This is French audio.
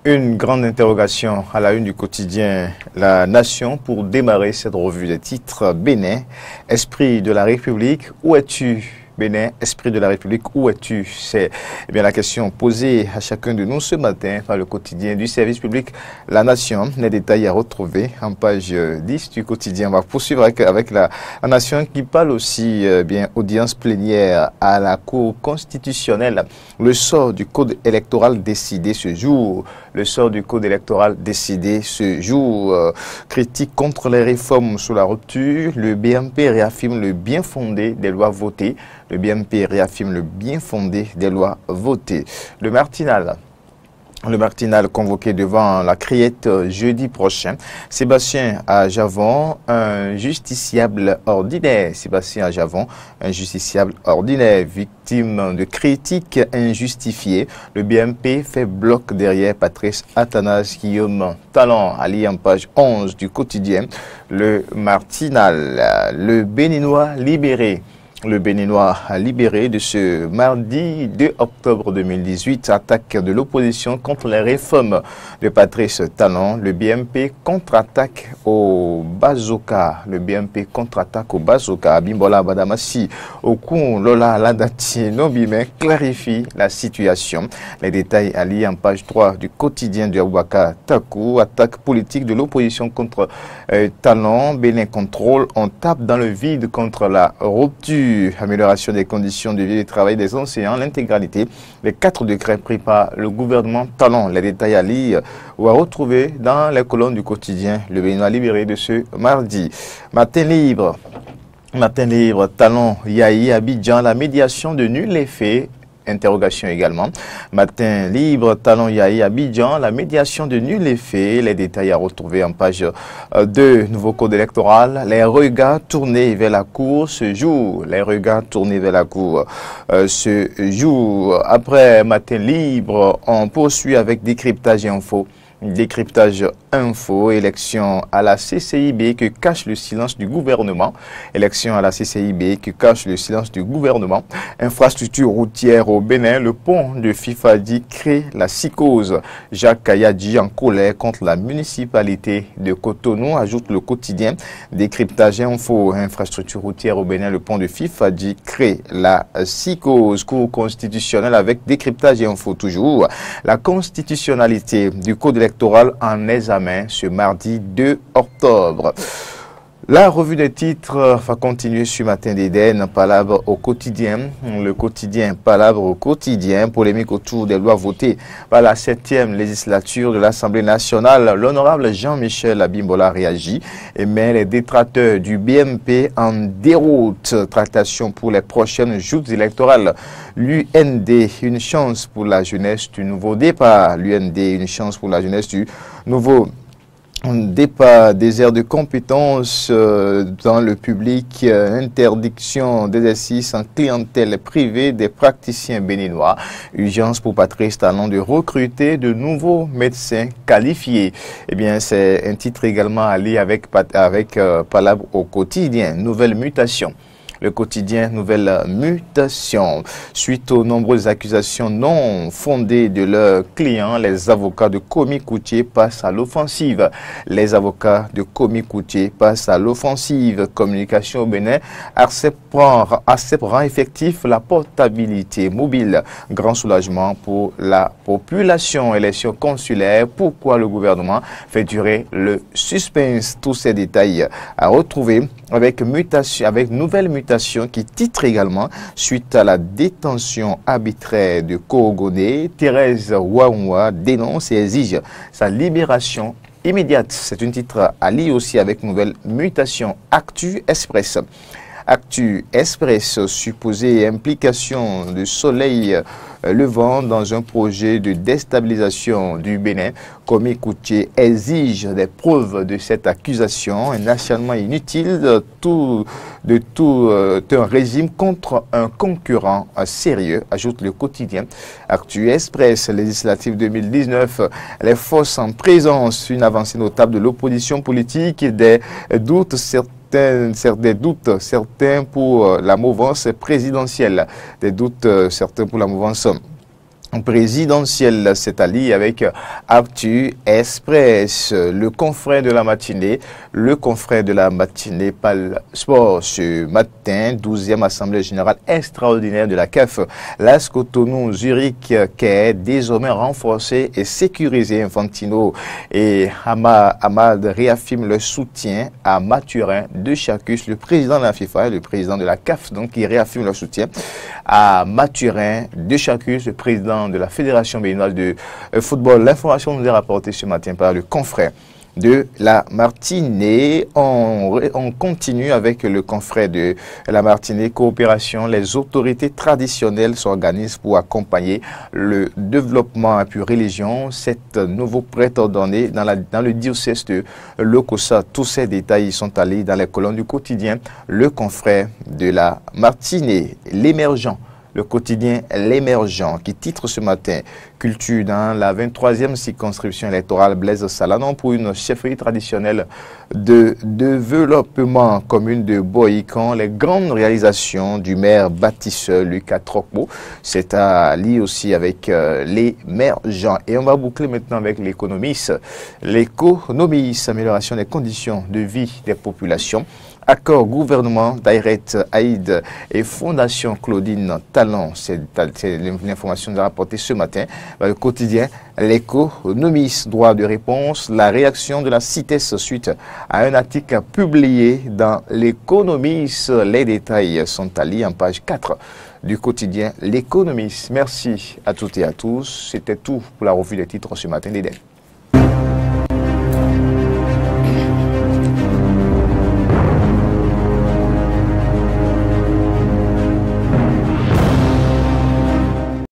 Une grande interrogation à la une du quotidien La Nation pour démarrer cette revue des titres. Bénin, esprit de la République, où es-tu? Bénin, esprit de la République, où es-tu? C'est bien la question posée à chacun de nous ce matin par le quotidien du service public La Nation. Les détails à retrouver en page 10 du quotidien. On va poursuivre avec la Nation qui parle aussi bien audience plénière à la Cour constitutionnelle. Le sort du code électoral décidé ce jour. Le sort du code électoral décidé ce jour. Critique contre les réformes sous la rupture. Le BMP réaffirme le bien fondé des lois votées. Le BMP réaffirme le bien fondé des lois votées. Le Martinal convoqué devant la Criette jeudi prochain. Sébastien Ajavon, un justiciable ordinaire. Sébastien Ajavon, un justiciable ordinaire, victime de critiques injustifiées. Le BMP fait bloc derrière Patrice Athanase Guillaume Talon, allié en page 11 du quotidien. Le Martinal, le Béninois libéré. Le Béninois libéré de ce mardi 2 octobre 2018, attaque de l'opposition contre les réformes de Patrice Talon. Le BMP contre-attaque au bazooka. Le BMP contre-attaque au bazooka. Bimbola Badamasi, Okun Lola Ladati Nobime clarifie la situation. Les détails alliés en page 3 du quotidien de Aboubaka Takou. Attaque politique de l'opposition contre Talon. Bénin contrôle, on tape dans le vide contre la rupture. Amélioration des conditions de vie et de travail des enseignants, l'intégralité, les 4 décrets pris par le gouvernement Talon. Les détails à lire ou à retrouver dans les colonnes du quotidien Le Béninois libéré de ce mardi. Matin libre, Talon, Yahi, Abidjan, la médiation de nul effet. Interrogation également. Matin libre, Talon Yahi, Abidjan, la médiation de nul effet. Les détails à retrouver en page 2. Nouveau code électoral. Les regards tournés vers la cour ce jour. Les regards tournés vers la cour ce jour. Après Matin libre, on poursuit avec décryptage et info. Décryptage info, élection à la CCIB que cache le silence du gouvernement. Élection à la CCIB que cache le silence du gouvernement. Infrastructure routière au Bénin, le pont de Fifadi crée la psychose. Jacques Kayadji en colère contre la municipalité de Cotonou, ajoute le quotidien. Décryptage info, infrastructure routière au Bénin, le pont de Fifadi crée la psychose. Cour constitutionnelle avec décryptage et info toujours. La constitutionnalité du code électoral en examen ce mardi 2 octobre. La revue des titres va continuer ce matin d'Éden. Palabre au quotidien. Le quotidien, palabre au quotidien. Polémique autour des lois votées par la 7e législature de l'Assemblée nationale. L'honorable Jean-Michel Abimbola réagit et met les détracteurs du BMP en déroute. Tractation pour les prochaines joutes électorales. L'UND, une chance pour la jeunesse du nouveau départ. L'UND, une chance pour la jeunesse du nouveau départ. Des aires de compétences dans le public, interdiction d'exercice en clientèle privée des praticiens béninois, urgence pour Patrice Talon de recruter de nouveaux médecins qualifiés. Eh bien, c'est un titre également allié avec Palabre au quotidien, nouvelle mutation. Le quotidien, nouvelle mutation. Suite aux nombreuses accusations non fondées de leurs clients, les avocats de Komi Koutié passent à l'offensive. Les avocats de Komi Koutié passent à l'offensive. Communication au Bénin, ARCEP rend effectif la portabilité mobile. Grand soulagement pour la population. Élection consulaire, pourquoi le gouvernement fait durer le suspense? Tous ces détails à retrouver avec nouvelle mutation qui titre également suite à la détention arbitraire de Korogoné. Thérèse Ouaoua dénonce et exige sa libération immédiate. C'est un titre à lire aussi avec nouvelle mutation. Actu Express. Actu Express, supposée implication de Soleil Levant dans un projet de déstabilisation du Bénin. Komi Koutié exige des preuves de cette accusation, un acharnement inutile d'un régime contre un concurrent sérieux, ajoute le quotidien. Actu Express, législative 2019, les forces en présence, une avancée notable de l'opposition politique et des doutes certains pour la mouvance présidentielle, certains pour la mouvance présidentielle. C'est allié avec Actu Express, le confrère de la matinée, Pal Sport ce matin, 12e Assemblée Générale extraordinaire de la CAF. L'AS Cotonou Zurich qui est désormais renforcé et sécurisé. Infantino et Hamad réaffirment le soutien à Mathurin de Chacus, le président de la FIFA et le président de la CAF, donc qui réaffirme leur soutien à Mathurin de Chacus, le président de la Fédération béninoise de football. L'information nous est rapportée ce matin par le confrère de la Martinée. On continue avec le confrère de la Martinée. Coopération, les autorités traditionnelles s'organisent pour accompagner le développement et puis religion. Cet nouveau prêtre ordonné dans le diocèse de Lokossa. Tous ces détails sont allés dans les colonnes du quotidien. Le confrère de la Martinée, l'émergent. Le quotidien L'Émergent qui titre ce matin « Culture dans la 23e circonscription électorale Blaise Salanon pour une chefferie traditionnelle de développement commune de Boïcan. Les grandes réalisations du maire bâtisseur Lucas Trocbo ». C'est à lire aussi avec L'Émergent. Et on va boucler maintenant avec l'économiste. L'économiste, amélioration des conditions de vie des populations. Accord gouvernement d'Aïret Aïd et Fondation Claudine Talon. C'est l'information de rapportée ce matin dans le quotidien L'économiste. Droit de réponse, la réaction de la CITES suite à un article publié dans L'économiste. Les détails sont à lire en page 4 du quotidien L'économiste. Merci à toutes et à tous. C'était tout pour la revue des titres ce matin.